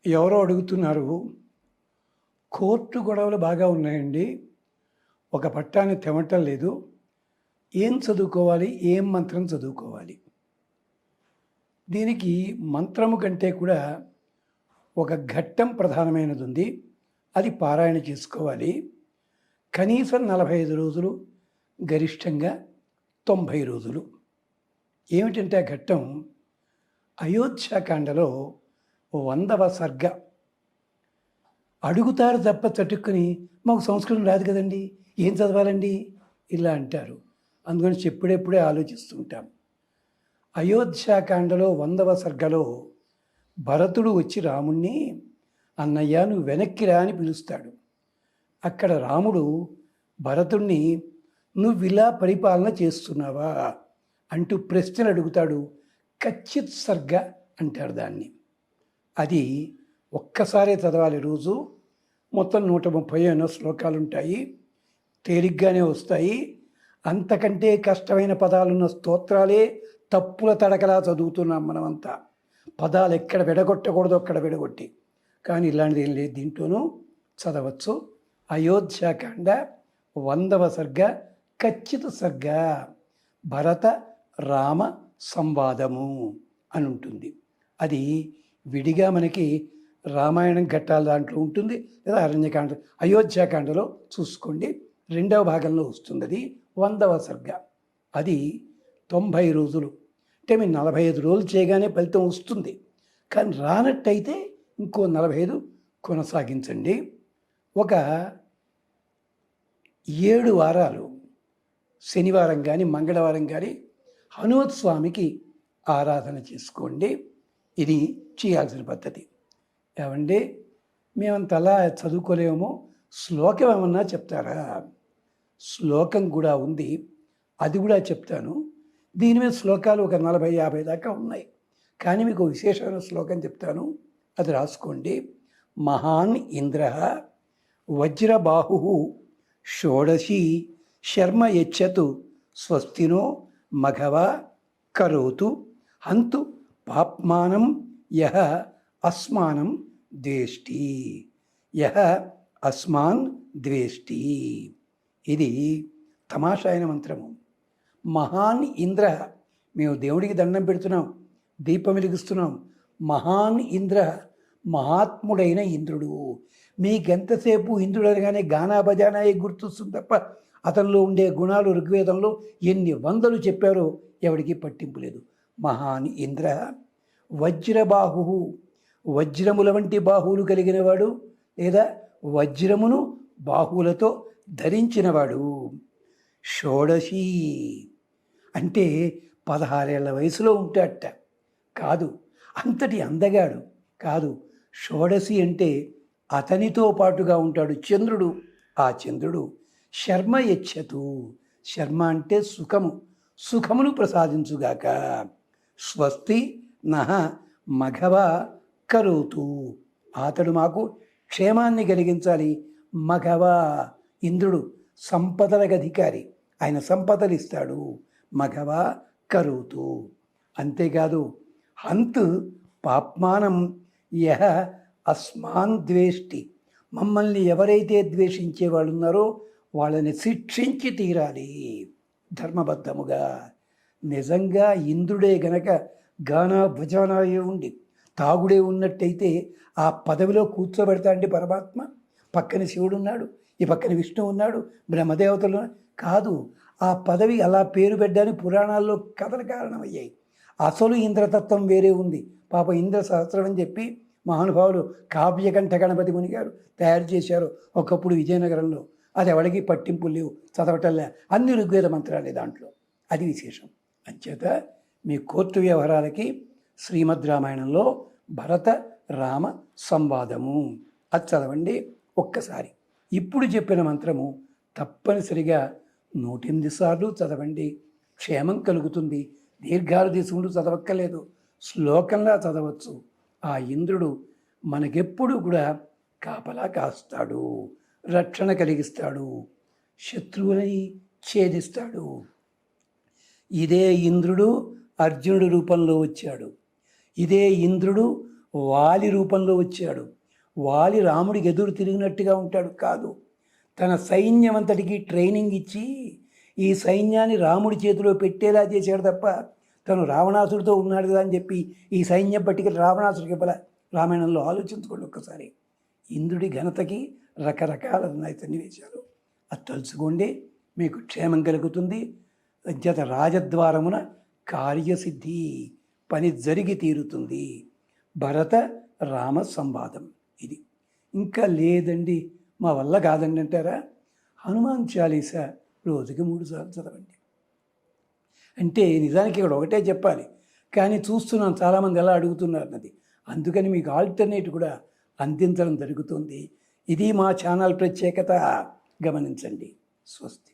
ఎవరో అడుగుతున్నారు, కోర్టు గొడవలు బాగా ఉన్నాయండి, ఒక పట్టాన్ని తెమటం లేదు, ఏం చదువుకోవాలి, ఏం మంత్రం చదువుకోవాలి? దీనికి మంత్రము కంటే కూడా ఒక ఘట్టం ప్రధానమైనది ఉంది. అది పారాయణ చేసుకోవాలి. కనీసం 45 రోజులు, గరిష్టంగా 90 రోజులు. ఏమిటంటే ఆ ఘట్టం అయోధ్యాకాండలో 100వ సర్గ. అడుగుతారు తప్ప చటుక్కుని మాకు సంస్కృతం రాదు కదండి, ఏం చదవాలండి ఇలా అంటారు. అందుకని ఎప్పుడెప్పుడే ఆలోచిస్తుంటాం. అయోధ్యాకాండలో 100వ సర్గలో భరతుడు వచ్చి రాముణ్ణి, అన్నయ్య నువ్వు వెనక్కి రా అని పిలుస్తాడు. అక్కడ రాముడు భరతుణ్ణి నువ్విలా పరిపాలన చేస్తున్నావా అంటూ ప్రశ్నలు అడుగుతాడు. కచ్చిత్ సర్గ అంటారు దాన్ని. అది ఒక్కసారే చదవాలి రోజు. మొత్తం 130 శ్లోకాలు ఉంటాయి, తేలిగ్గానే వస్తాయి. అంతకంటే కష్టమైన పదాలున్న స్తోత్రాలే తప్పుల తడకలా చదువుతున్నాం మనమంతా. పదాలు ఎక్కడ విడగొట్టకూడదు అక్కడ విడగొట్టి, కానీ ఇలాంటిది ఏం లేదు, దీంట్లోనూ చదవచ్చు. అయోధ్యాకాండ 100వ సర్గ కచ్చిత సర్గ, భరత రామ సంవాదము అని ఉంటుంది. అది విడిగా మనకి రామాయణం ఘట్టాల దాంట్లో ఉంటుంది, లేదా అరణ్యకాండ, అయోధ్యాకాండలో చూసుకోండి, 2వ భాగంలో వస్తుంది. అది 100వ సర్గ. అది 90 రోజులు. అంటే మీరు 45 రోజులు చేయగానే ఫలితం వస్తుంది, కానీ రానట్టయితే ఇంకో 45 కొనసాగించండి. ఒక 7 వారాలు శనివారం కానీ మంగళవారం కానీ హనుమత్ స్వామికి ఆరాధన చేసుకోండి. ఇది చేయాల్సిన పద్ధతి. ఏమండి, మేమంతలా చదువుకోలేమో, శ్లోకం ఏమన్నా చెప్తారా? శ్లోకం కూడా ఉంది, అది కూడా చెప్తాను. దీని మీద శ్లోకాలు ఒక 40-50 దాకా ఉన్నాయి, కానీ మీకు విశేషమైన శ్లోకం చెప్తాను, అది రాసుకోండి. మహాన్ ఇంద్ర వజ్రబాహు షోడశి శర్మ యచ్చతు స్వస్తినో మఘవ కరోతు హంతు పాప్మానం యహ అస్మానం ద్వేష్టి, యహ అస్మాన్ ద్వేష్టి. ఇది తమాషా అయిన మంత్రము. మహాన్ ఇంద్ర, మేము దేవుడికి దండం పెడుతున్నాం, దీపం వెలిగిస్తున్నాం. మహాన్ ఇంద్ర, మహాత్ముడైన ఇంద్రుడు. మీకెంతసేపు ఇంద్రుడు అనగానే గానా బజానాయే గుర్తొస్తుంది తప్ప అతనిలో ఉండే గుణాలు ఋగ్వేదంలో ఎన్ని వందలు చెప్పారో ఎవరికి పట్టింపు లేదు. మహాన్ ఇంద్ర వజ్రబాహు, వజ్రముల వంటి బాహువులు కలిగినవాడు, లేదా వజ్రమును బాహువులతో ధరించినవాడు. షోడశి అంటే 16 ఏళ్ల వయసులో ఉంటాడట కాదు, అంతటి అందగాడు కాదు. షోడశి అంటే అతనితో పాటుగా ఉంటాడు చంద్రుడు. ఆ చంద్రుడు శర్మ యచ్చతు, శర్మ అంటే సుఖము, సుఖమును ప్రసాదించుగాక. స్వస్తి నహ మఘవ కరోతు, అతడు మాకు క్షేమాన్ని కలిగించాలి. మఘవ, ఇంద్రుడు సంపదలకు అధికారి, ఆయన సంపదలు ఇస్తాడు. మఘవ కరోతు. అంతేకాదు, హంత్ పాప్మానం యహ అస్మాన్ ద్వేష్టి, మమ్మల్ని ఎవరైతే ద్వేషించే వాళ్ళు ఉన్నారో వాళ్ళని శిక్షించి తీరాలి ధర్మబద్ధముగా. నిజంగా ఇంద్రుడే గనక గానా భజానాయే ఉండి తాగుడే ఉన్నట్టయితే ఆ పదవిలో కూర్చోబెడతాండి పరమాత్మ. పక్కన శివుడు ఉన్నాడు, ఈ పక్కన విష్ణువు ఉన్నాడు, బ్రహ్మదేవతలు కాదు. ఆ పదవి అలా పేరు పెట్టడానికి పురాణాల్లో కథలు కారణమయ్యాయి. అసలు ఇంద్రతత్వం వేరే ఉంది. పాప ఇంద్ర సహస్రం అని చెప్పి మహానుభావులు కావ్యకంఠ గణపతి ముని గారు తయారు చేశారు ఒకప్పుడు విజయనగరంలో. అది ఎవరికి పట్టింపు లేవు, చదవటంలే, అన్ని ఋగ్వేద మంత్రాలే దాంట్లో. అది విశేషం. అంచేత మీ కోర్టు వ్యవహారాలకి శ్రీమద్ రామాయణంలో భరత రామ సంవాదము అది చదవండి ఒక్కసారి. ఇప్పుడు చెప్పిన మంత్రము తప్పనిసరిగా 108 సార్లు చదవండి, క్షేమం కలుగుతుంది. దీర్ఘాలు తీసుకుంటూ చదవక్కర్లేదు, శ్లోకంలా చదవచ్చు. ఆ ఇంద్రుడు మనకెప్పుడు కూడా కాపలా కాస్తాడు, రక్షణ కలిగిస్తాడు, శత్రువులని ఛేదిస్తాడు. ఇదే ఇంద్రుడు అర్జునుడి రూపంలో వచ్చాడు. ఇదే ఇంద్రుడు వాలి రూపంలో వచ్చాడు. వాలి రాముడికి ఎదురు తిరిగినట్టుగా ఉంటాడు కాదు, తన సైన్యం అంతటికి ట్రైనింగ్ ఇచ్చి ఈ సైన్యాన్ని రాముడి చేతిలో పెట్టేలా చేశాడు తప్ప తను రావణాసుడితో ఉన్నాడు కదా అని చెప్పి ఈ సైన్యం పట్టుకెళ్ళి రావణాసుడికి ఇవ్వాల. రామాయణంలో ఆలోచించుకోండి ఒక్కసారి. ఇంద్రుడి ఘనతకి రకరకాల ఉన్నాయి సన్నివేశాలు. అది తలుచుకోండి, మీకు క్షేమం కలుగుతుంది. జత రాజద్వారమున కార్యసిద్ధి, పని జరిగి తీరుతుంది. భరత రామ సంవాదం ఇది. ఇంకా లేదండి మా వల్ల కాదండి అంటారా, హనుమాన్ చాలీసా రోజుకి 3 సార్లు చదవండి. అంటే నిజానికి ఇక్కడ ఒకటే చెప్పాలి, కానీ చూస్తున్నాను చాలామంది ఎలా అడుగుతున్నారు అన్నది. అందుకని మీకు ఆల్టర్నేట్ కూడా అందించడం జరుగుతుంది. ఇది మా ఛానల్ ప్రత్యేకత, గమనించండి. స్వస్తి.